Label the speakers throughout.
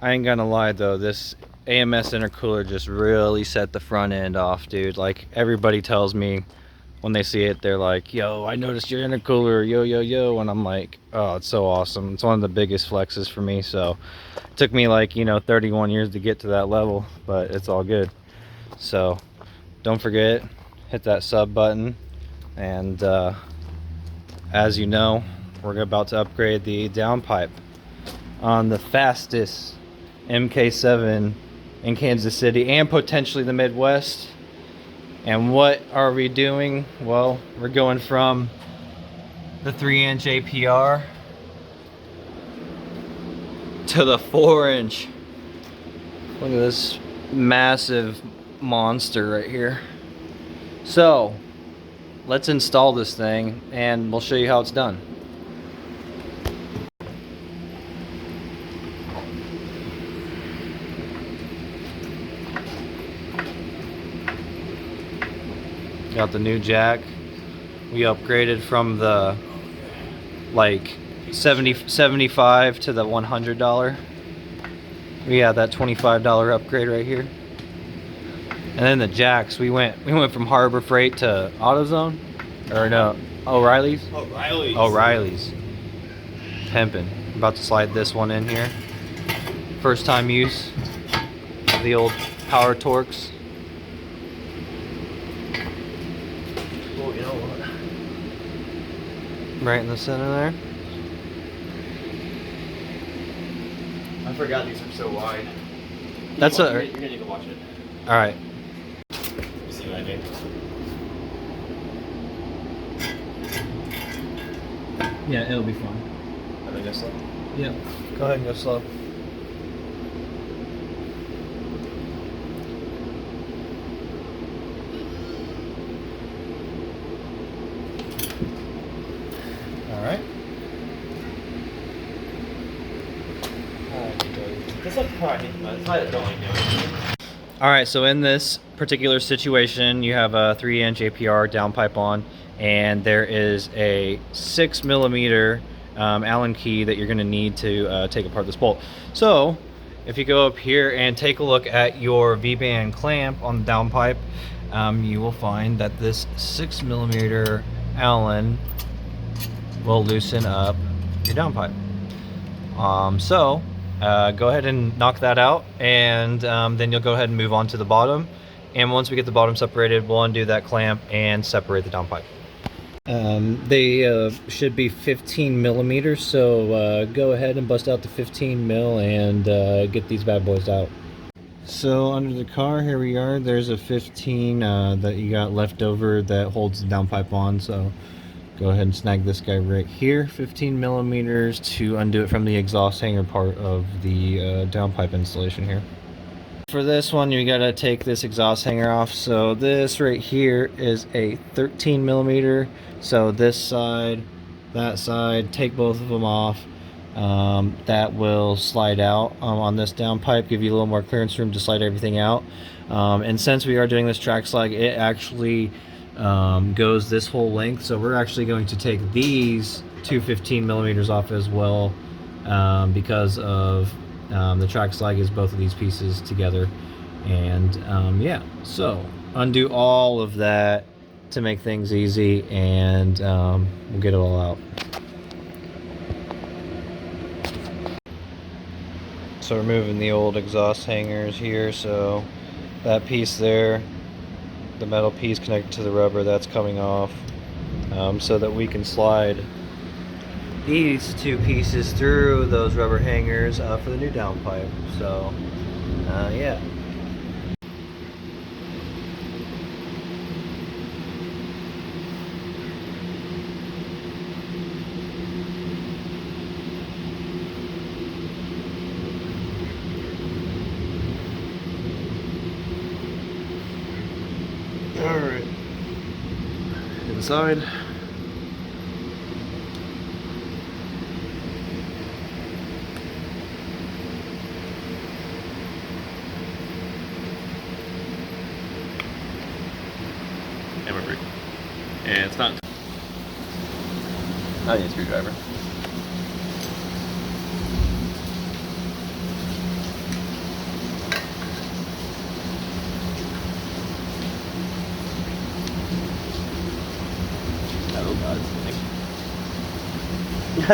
Speaker 1: I ain't gonna lie though, this AMS intercooler just really set the front end off, dude. Like, everybody tells me when they see it, they're like, yo, I noticed your intercooler, yo, yo, yo. And I'm like, oh, it's so awesome. It's one of the biggest flexes for me. So it took me like, you know, 31 years to get to that level, but it's all good. So don't forget, hit that sub button. And as you know, we're about to upgrade the downpipe on the fastest MK7 in Kansas City and potentially the Midwest. And what are we doing? Well, we're going from the 3-inch APR to the 4-inch. Look at this massive monster right here. So let's install this thing and we'll show you how it's done. Got the new jack. We upgraded from the like 75 to the $100. We had that $25 upgrade right here. And then the jacks, we went from Harbor Freight to AutoZone, or no, O'Reilly's. O'Reilly's. Pimpin'. About to slide this one in here. First time use of the old Power Torques.
Speaker 2: Oh, you know what?
Speaker 1: Right in the center there.
Speaker 2: I forgot these are so wide.
Speaker 1: That's
Speaker 2: you're gonna need to watch it.
Speaker 1: All right.
Speaker 2: You see what I mean?
Speaker 1: Yeah, it'll be fine.
Speaker 2: I think that's slow.
Speaker 1: Yeah. Go ahead and go slow. All right.
Speaker 2: That's like how I think about it. It's like going down.
Speaker 1: All right, so in this particular situation, you have a 3-inch APR downpipe on, and there is a 6mm Allen key that you're going to need to take apart this bolt. So if you go up here and take a look at your V-band clamp on the downpipe, you will find that this 6mm Allen will loosen up your downpipe. Go ahead and knock that out, and then you'll go ahead and move on to the bottom. And once we get the bottom separated, we'll undo that clamp and separate the downpipe. They should be 15mm, so go ahead and bust out the 15mm and get these bad boys out. So under the car, here we are. There's a 15 that you got left over that holds the downpipe on. So go ahead and snag this guy right here, 15mm, to undo it from the exhaust hanger part of the downpipe installation here. For this one, you gotta take this exhaust hanger off. So this right here is a 13mm. So this side, that side, take both of them off. That will slide out on this downpipe, give you a little more clearance room to slide everything out. And since we are doing this track slide, it actually goes this whole length. So we're actually going to take these two 15mm off as well, because of the track slag is both of these pieces together. And yeah, so undo all of that to make things easy, and we'll get it all out. So removing the old exhaust hangers here, so that piece there, the metal piece connected to the rubber, that's coming off, so that we can slide these two pieces through those rubber hangers for the new downpipe. So yeah. Alright, inside.
Speaker 2: Hammer brake. And it's not. I need a screwdriver.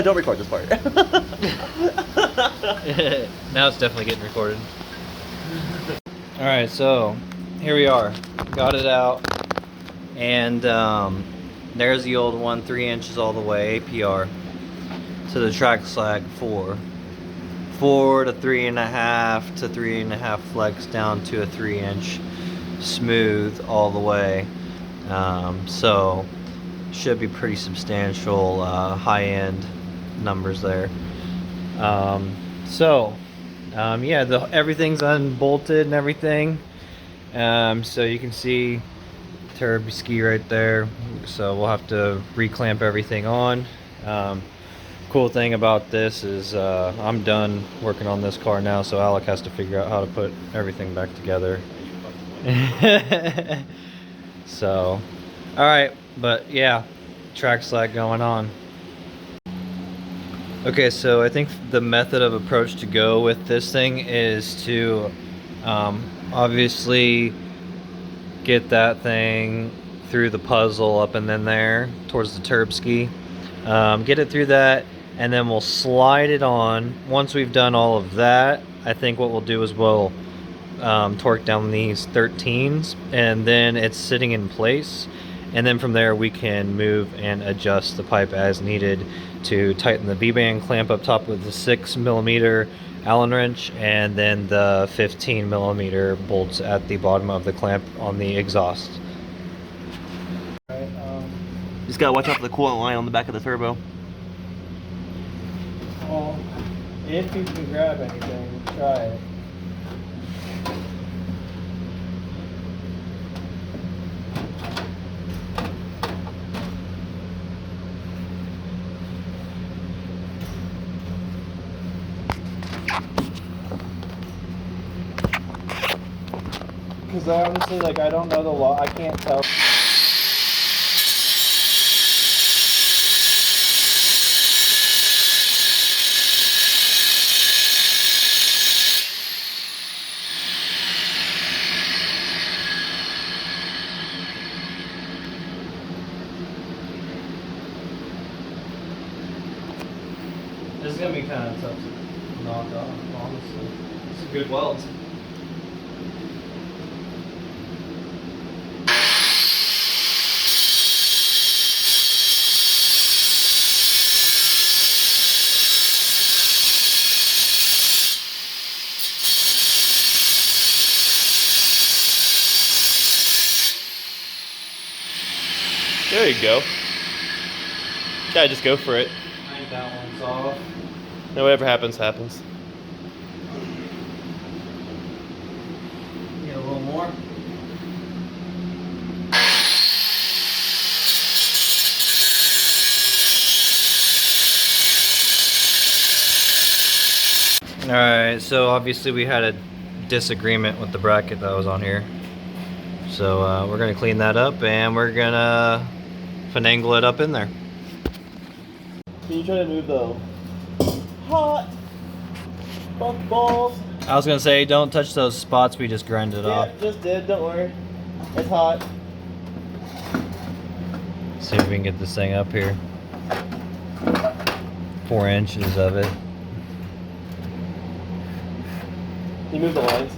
Speaker 2: Don't record this part.
Speaker 1: Now it's definitely getting recorded. Alright, so here we are. Got it out. And there's the old one, 3 inches all the way, APR. So the track slack 4. 4 to 3.5 to 3.5 flex down to a 3-inch smooth all the way. So should be pretty substantial high-end numbers there. Yeah, everything's unbolted and everything. So you can see turbo ski right there. So we'll have to reclamp everything on. Cool thing about this is I'm done working on this car now, so Alec has to figure out how to put everything back together. So, alright, but yeah, track slack going on. Okay, so I think the method of approach to go with this thing is to obviously get that thing through the puzzle up and then there towards the turb ski. Get it through that, and then we'll slide it on. Once we've done all of that, I think what we'll do is we'll torque down these 13s, and then it's sitting in place, and then from there we can move and adjust the pipe as needed to tighten the V-band clamp up top with the 6mm Allen wrench, and then the 15mm bolts at the bottom of the clamp on the exhaust.
Speaker 2: Just gotta watch out for the coolant line on the back of the turbo.
Speaker 1: Well, if you can grab anything, try it. Because honestly, like, I don't know the law. I can't tell. This is gonna be kind of tough to knock off, honestly. It's a good weld.
Speaker 2: There you go. Gotta just go for it.
Speaker 1: I think that one's off.
Speaker 2: No, whatever happens, happens.
Speaker 1: Get a little more. Alright, so obviously we had a disagreement with the bracket that was on here. So we're going to clean that up, and we're going to finagle it up in there.
Speaker 2: Can you try to move the hot bump balls?
Speaker 1: I was going to say, don't touch those spots we just grinded off.
Speaker 2: Yeah, just did, don't worry. It's hot.
Speaker 1: See if we can get this thing up here. 4 inches of it.
Speaker 2: Can you move the lines?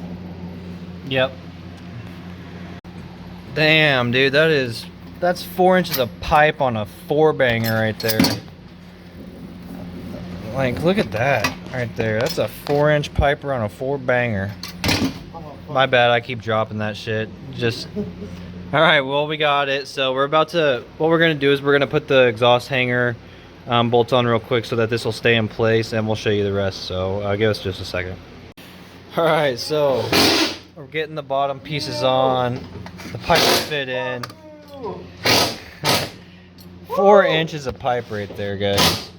Speaker 1: Yep. Damn, dude, that's 4 inches of pipe on a 4-banger right there. Like, look at that right there. That's a 4-inch piper on a 4-banger. My bad, I keep dropping that shit. Just all right. Well, we got it. So we're about to. What we're gonna do is we're gonna put the exhaust hanger bolts on real quick so that this will stay in place, and we'll show you the rest. So give us just a second. All right, so we're getting the bottom pieces on. The pipe will fit in. 4 inches of pipe right there, guys.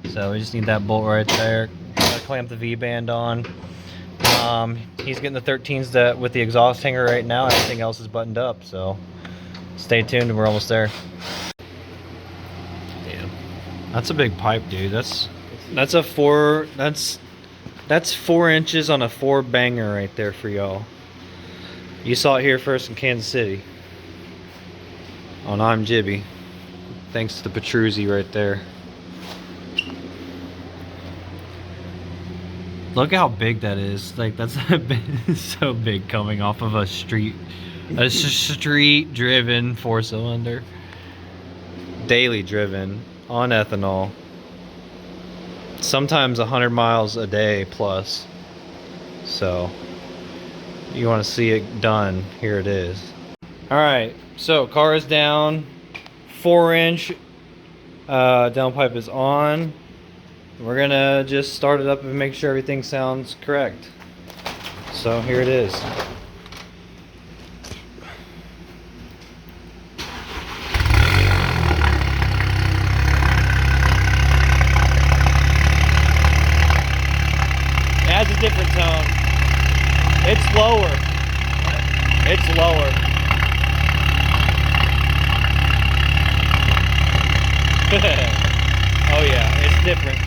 Speaker 1: So we just need that bolt right there. Gotta clamp the V-band on. He's getting the 13s with the exhaust hanger right now. Everything else is buttoned up, so stay tuned. We're almost there. Damn, that's a big pipe, dude. That's 4 inches on a 4-banger right there for y'all. You saw it here first in Kansas City on I'm Jibby. Thanks to the Petruzzi right there. Look how big that is. Like, that's so big coming off of a street driven 4-cylinder. Daily driven on ethanol. Sometimes 100 miles a day plus. So, you want to see it done, here it is. Alright, so car is down. 4-inch downpipe is on. We're gonna just start it up and make sure everything sounds correct. So here it is. It has a different tone. It's lower. It's lower. Oh yeah, it's different.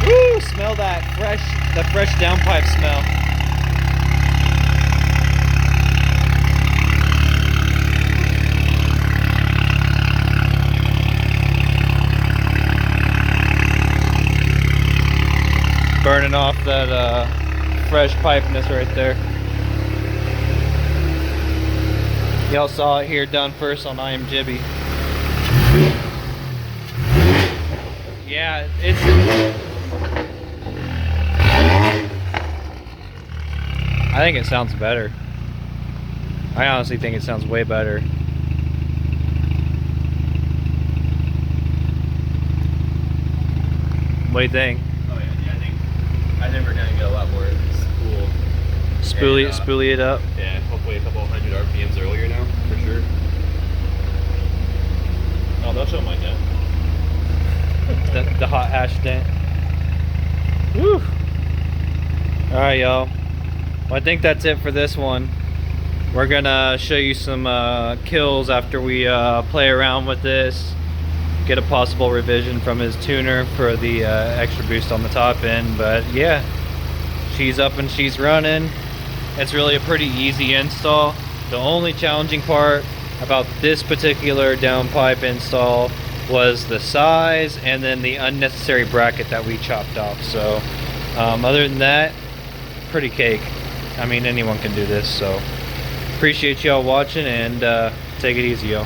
Speaker 1: Woo! Smell that fresh downpipe smell. Burning off that fresh pipeness right there. Y'all saw it here done first on I Am Jibby. Yeah, I think it sounds better. I honestly think it sounds way better. What do you think?
Speaker 2: Oh yeah, I think we're gonna get a lot more spool.
Speaker 1: Spoolie it up.
Speaker 2: Yeah, hopefully a couple hundred RPMs earlier now, for sure. Oh, they'll show mine yet.
Speaker 1: The hot hash dent. Woo! Alright, y'all. Well, I think that's it for this one. We're gonna show you some kills after we play around with this. Get a possible revision from his tuner for the extra boost on the top end. But yeah, she's up and she's running. It's really a pretty easy install. The only challenging part about this particular downpipe install was the size and then the unnecessary bracket that we chopped off. So other than that, pretty cake. I mean, anyone can do this. So appreciate y'all watching, and take it easy, y'all.